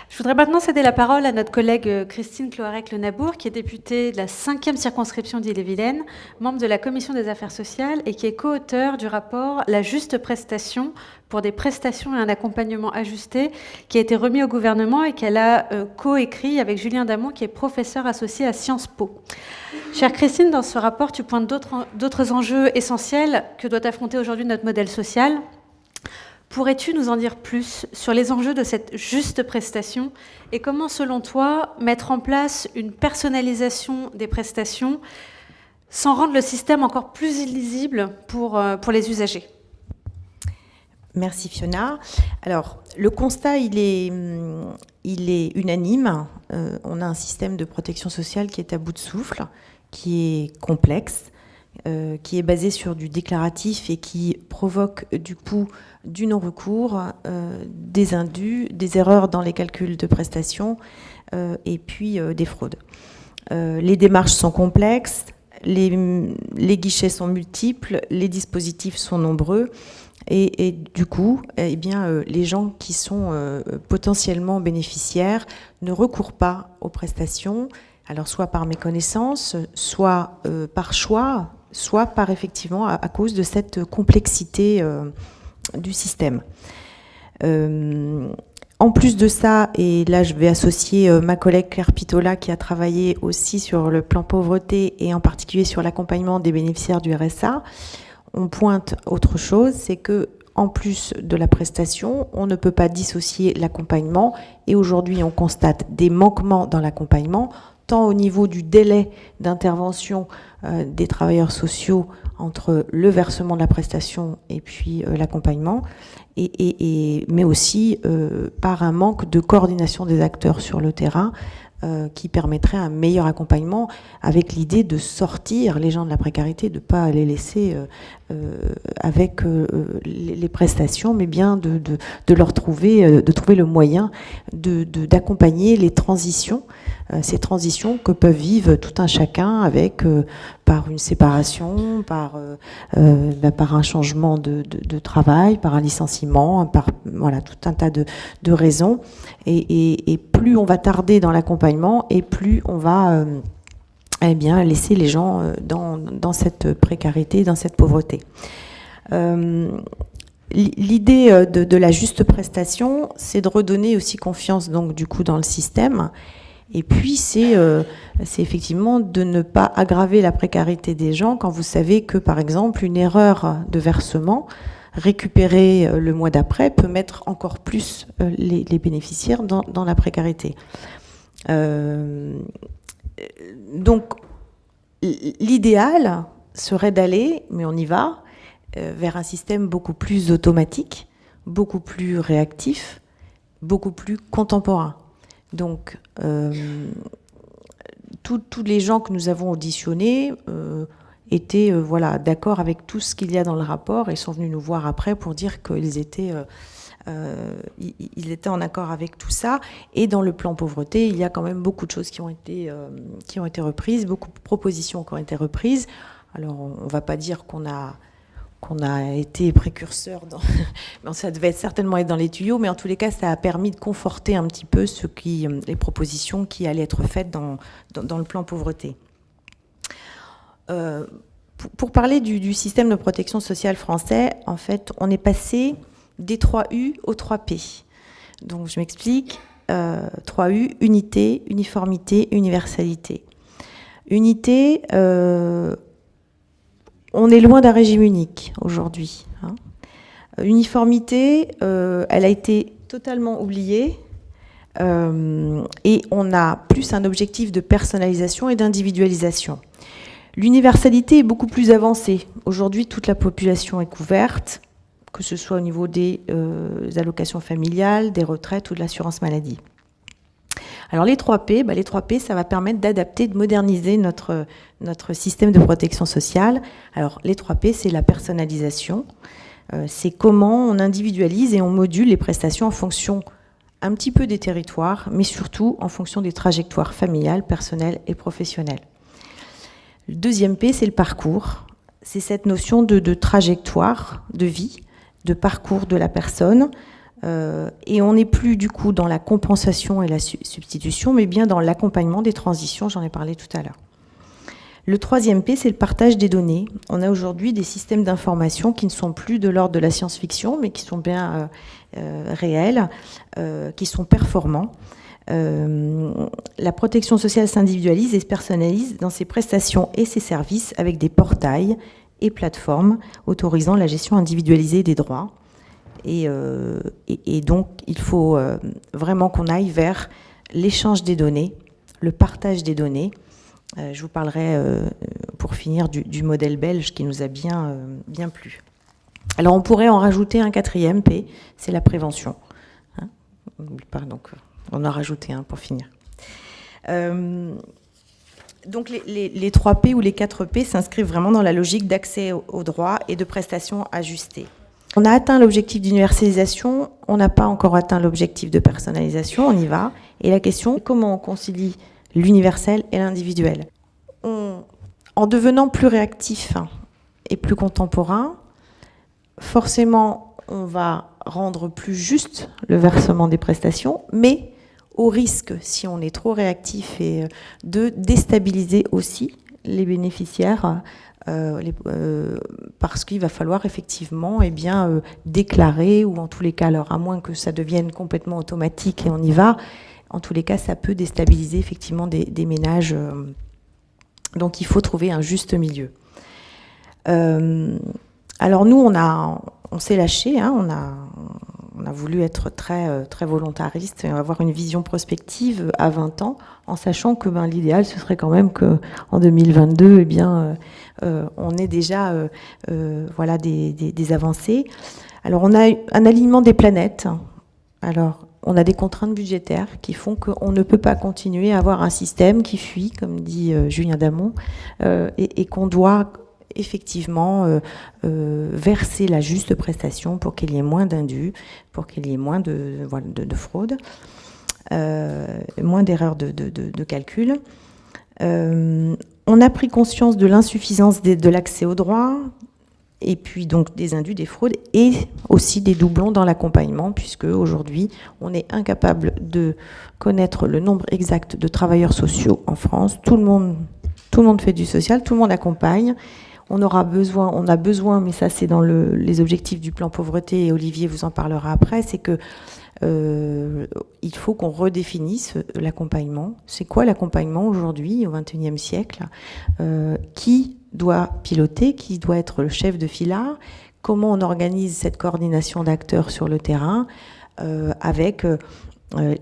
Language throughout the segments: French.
Je voudrais maintenant céder la parole à notre collègue Christine Cloarec-Lenabour, qui est députée de la 5e circonscription d'Ille-et-Vilaine, membre de la Commission des Affaires sociales et qui est co-auteure du rapport « La juste prestation pour des prestations et un accompagnement ajusté » qui a été remis au gouvernement et qu'elle a co-écrit avec Julien Damon, qui est professeur associé à Sciences Po. Chère Christine, dans ce rapport, tu pointes d'autres enjeux essentiels que doit affronter aujourd'hui notre modèle social. Pourrais-tu nous en dire plus sur les enjeux de cette juste prestation et comment, selon toi, mettre en place une personnalisation des prestations sans rendre le système encore plus illisible pour les usagers? Merci Fiona. Alors, le constat, il est unanime. On a un système de protection sociale qui est à bout de souffle, qui est complexe, qui est basé sur du déclaratif et qui provoque du coup du non-recours, des indus, des erreurs dans les calculs de prestations et puis des fraudes. Les démarches sont complexes, les guichets sont multiples, les dispositifs sont nombreux et du coup, eh bien, les gens qui sont potentiellement bénéficiaires ne recourent pas aux prestations, alors soit par méconnaissance, soit par choix, soit par effectivement à cause de cette complexité du système. En plus de ça, et là je vais associer ma collègue Claire Pitola qui a travaillé aussi sur le plan pauvreté et en particulier sur l'accompagnement des bénéficiaires du RSA, on pointe autre chose, c'est que en plus de la prestation, on ne peut pas dissocier l'accompagnement et aujourd'hui on constate des manquements dans l'accompagnement, tant au niveau du délai d'intervention des travailleurs sociaux entre le versement de la prestation et puis l'accompagnement, mais aussi par un manque de coordination des acteurs sur le terrain qui permettrait un meilleur accompagnement avec l'idée de sortir les gens de la précarité, de ne pas les laisser avec les prestations, mais bien de leur trouver, de trouver le moyen d'accompagner les transitions, ces transitions que peuvent vivre tout un chacun avec par une séparation, par un changement de travail, par un licenciement, par voilà, tout un tas de raisons. Et plus on va tarder dans l'accompagnement et plus on va eh bien, laisser les gens dans cette précarité, dans cette pauvreté. L'idée de la juste prestation, c'est de redonner aussi confiance donc du coup dans le système. Et puis c'est effectivement de ne pas aggraver la précarité des gens quand vous savez que par exemple une erreur de versement récupérée le mois d'après peut mettre encore plus les bénéficiaires dans la précarité. Donc l'idéal serait d'aller, mais on y va, vers un système beaucoup plus automatique, beaucoup plus réactif, beaucoup plus contemporain. Donc, tous les gens que nous avons auditionnés étaient voilà, d'accord avec tout ce qu'il y a dans le rapport et sont venus nous voir après pour dire qu'ils étaient en accord avec tout ça. Et dans le plan pauvreté, il y a quand même beaucoup de choses qui ont été reprises, beaucoup de propositions qui ont été reprises. Alors, on ne va pas dire qu'on a été précurseur dans ça devait certainement être dans les tuyaux, mais en tous les cas, ça a permis de conforter un petit peu les propositions qui allaient être faites dans le plan pauvreté. Pour parler du système de protection sociale français, en fait, on est passé des 3U aux 3P. Donc, je m'explique. 3U, unité, uniformité, universalité. Unité, on est loin d'un régime unique aujourd'hui. Uniformité, elle a été totalement oubliée et on a plus un objectif de personnalisation et d'individualisation. L'universalité est beaucoup plus avancée. Aujourd'hui, toute la population est couverte, que ce soit au niveau des allocations familiales, des retraites ou de l'assurance maladie. Alors les 3P, ça va permettre d'adapter, de moderniser notre système de protection sociale. Alors les 3P, c'est la personnalisation. C'est comment on individualise et on module les prestations en fonction un petit peu des territoires, mais surtout en fonction des trajectoires familiales, personnelles et professionnelles. Le deuxième P, c'est le parcours. C'est cette notion de trajectoire de vie, de parcours de la personne, Et on n'est plus du coup dans la compensation et la substitution, mais bien dans l'accompagnement des transitions, j'en ai parlé tout à l'heure. Le troisième P, c'est le partage des données. On a aujourd'hui des systèmes d'information qui ne sont plus de l'ordre de la science-fiction, mais qui sont bien réels, qui sont performants. La protection sociale s'individualise et se personnalise dans ses prestations et ses services avec des portails et plateformes autorisant la gestion individualisée des droits. Et donc, il faut vraiment qu'on aille vers l'échange des données, le partage des données. Je vous parlerai, pour finir, du modèle belge qui nous a bien plu. Alors, on pourrait en rajouter un quatrième P, c'est la prévention. Hein, donc, on en a rajouté un pour finir. Donc, les 3 P ou les 4 P s'inscrivent vraiment dans la logique d'accès aux droits et de prestations ajustées. On a atteint l'objectif d'universalisation, on n'a pas encore atteint l'objectif de personnalisation, on y va. Et la question, comment on concilie l'universel et l'individuel? En devenant plus réactif et plus contemporain, forcément, on va rendre plus juste le versement des prestations, mais au risque, si on est trop réactif, de déstabiliser aussi les bénéficiaires, parce qu'il va falloir effectivement déclarer, ou en tous les cas, alors à moins que ça devienne complètement automatique et on y va, en tous les cas, ça peut déstabiliser effectivement des ménages. Donc il faut trouver un juste milieu. Alors nous, on s'est lâché, hein, on a voulu être très, très volontariste et avoir une vision prospective à 20 ans, en sachant que l'idéal, ce serait quand même qu'en 2022, on ait déjà des avancées. Alors on a un alignement des planètes. Alors on a des contraintes budgétaires qui font qu'on ne peut pas continuer à avoir un système qui fuit, comme dit Julien Damon, et qu'on doit effectivement verser la juste prestation pour qu'il y ait moins d'indus, pour qu'il y ait moins de fraude, moins d'erreurs de calcul. On a pris conscience de l'insuffisance de l'accès aux droits, et puis donc des indus, des fraudes, et aussi des doublons dans l'accompagnement, puisque aujourd'hui, on est incapable de connaître le nombre exact de travailleurs sociaux en France. Tout le monde fait du social, tout le monde accompagne. On a besoin, mais ça c'est dans les objectifs du plan pauvreté, et Olivier vous en parlera après, c'est que il faut qu'on redéfinisse l'accompagnement. C'est quoi l'accompagnement aujourd'hui, au XXIe siècle? Qui doit piloter, qui doit être le chef de filard? Comment on organise cette coordination d'acteurs sur le terrain avec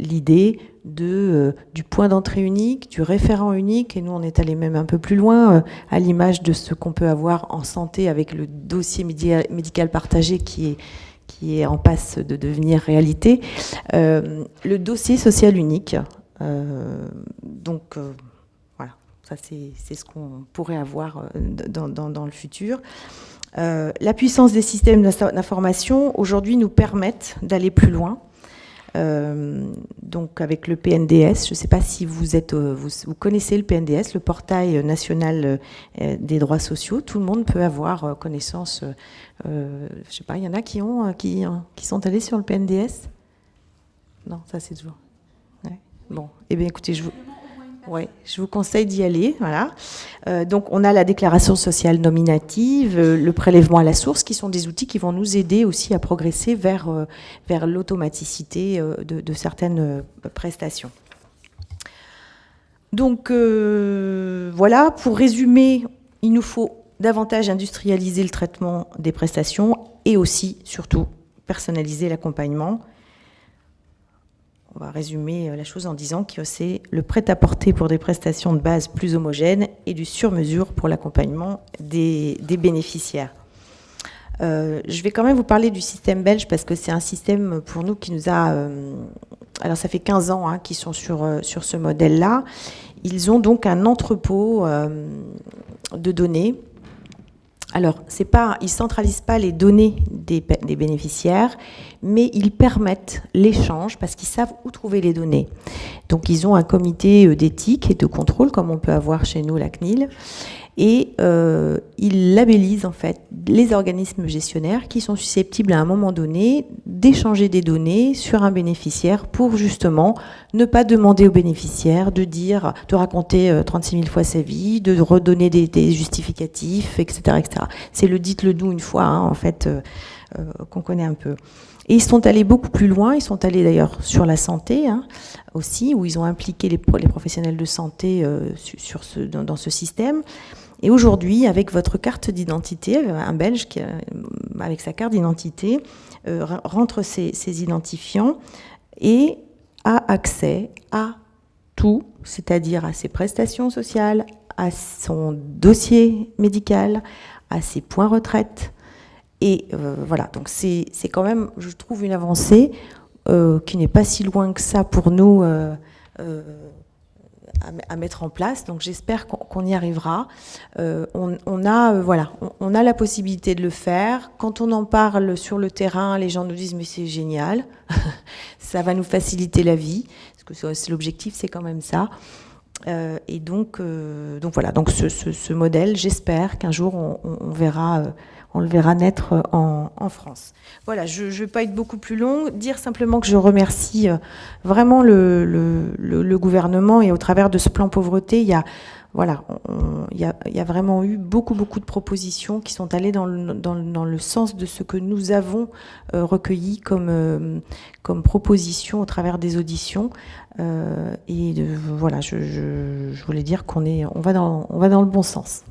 l'idée du point d'entrée unique, du référent unique, et nous on est allé même un peu plus loin, à l'image de ce qu'on peut avoir en santé avec le dossier médical partagé qui est en passe de devenir réalité, le dossier social unique. Voilà, ça c'est ce qu'on pourrait avoir dans le futur. La puissance des systèmes d'information aujourd'hui nous permettent d'aller plus loin. Donc avec le PNDS, je ne sais pas si vous connaissez le PNDS, le portail national des droits sociaux. Tout le monde peut avoir connaissance. Je ne sais pas, il y en a qui sont allés sur le PNDS? Non, ça c'est toujours. Ouais. Bon, eh bien écoutez, je vous conseille d'y aller. Voilà. Donc on a la déclaration sociale nominative, le prélèvement à la source, qui sont des outils qui vont nous aider aussi à progresser vers l'automaticité de certaines prestations. Donc voilà, pour résumer, il nous faut davantage industrialiser le traitement des prestations et aussi, surtout, personnaliser l'accompagnement. On va résumer la chose en disant que c'est le prêt-à-porter pour des prestations de base plus homogènes et du sur-mesure pour l'accompagnement des bénéficiaires. Je vais quand même vous parler du système belge parce que c'est un système pour nous qui nous a... alors ça fait 15 ans qu'ils sont sur ce modèle-là. Ils ont donc un entrepôt de données. Alors, ils ne centralisent pas les données des bénéficiaires, mais ils permettent l'échange parce qu'ils savent où trouver les données. Donc, ils ont un comité d'éthique et de contrôle, comme on peut avoir chez nous, la CNIL. Et il labellise en fait les organismes gestionnaires qui sont susceptibles à un moment donné d'échanger des données sur un bénéficiaire pour justement ne pas demander au bénéficiaire de raconter 36 000 fois sa vie, de redonner des justificatifs, etc., etc. C'est le dites-le-nous une fois, hein, en fait, qu'on connaît un peu. Et ils sont allés beaucoup plus loin, ils sont allés d'ailleurs sur la santé, hein, aussi, où ils ont impliqué les professionnels de santé dans ce système. Et aujourd'hui, avec votre carte d'identité, un Belge qui, avec sa carte d'identité, rentre ses identifiants et a accès à tout, c'est-à-dire à ses prestations sociales, à son dossier médical, à ses points retraite. Et voilà, donc c'est quand même, je trouve, une avancée qui n'est pas si loin que ça pour nous à mettre en place. Donc j'espère qu'on y arrivera. On a la possibilité de le faire. Quand on en parle sur le terrain, les gens nous disent mais c'est génial, ça va nous faciliter la vie, parce que c'est l'objectif, c'est quand même ça. Et donc voilà, donc ce modèle, j'espère qu'un jour on le verra naître en France. Voilà, je ne vais pas être beaucoup plus longue, dire simplement que je remercie vraiment le gouvernement, et au travers de ce plan pauvreté, il y a vraiment eu beaucoup de propositions qui sont allées dans le sens de ce que nous avons recueilli comme propositions au travers des auditions. Voilà, je voulais dire on va dans le bon sens.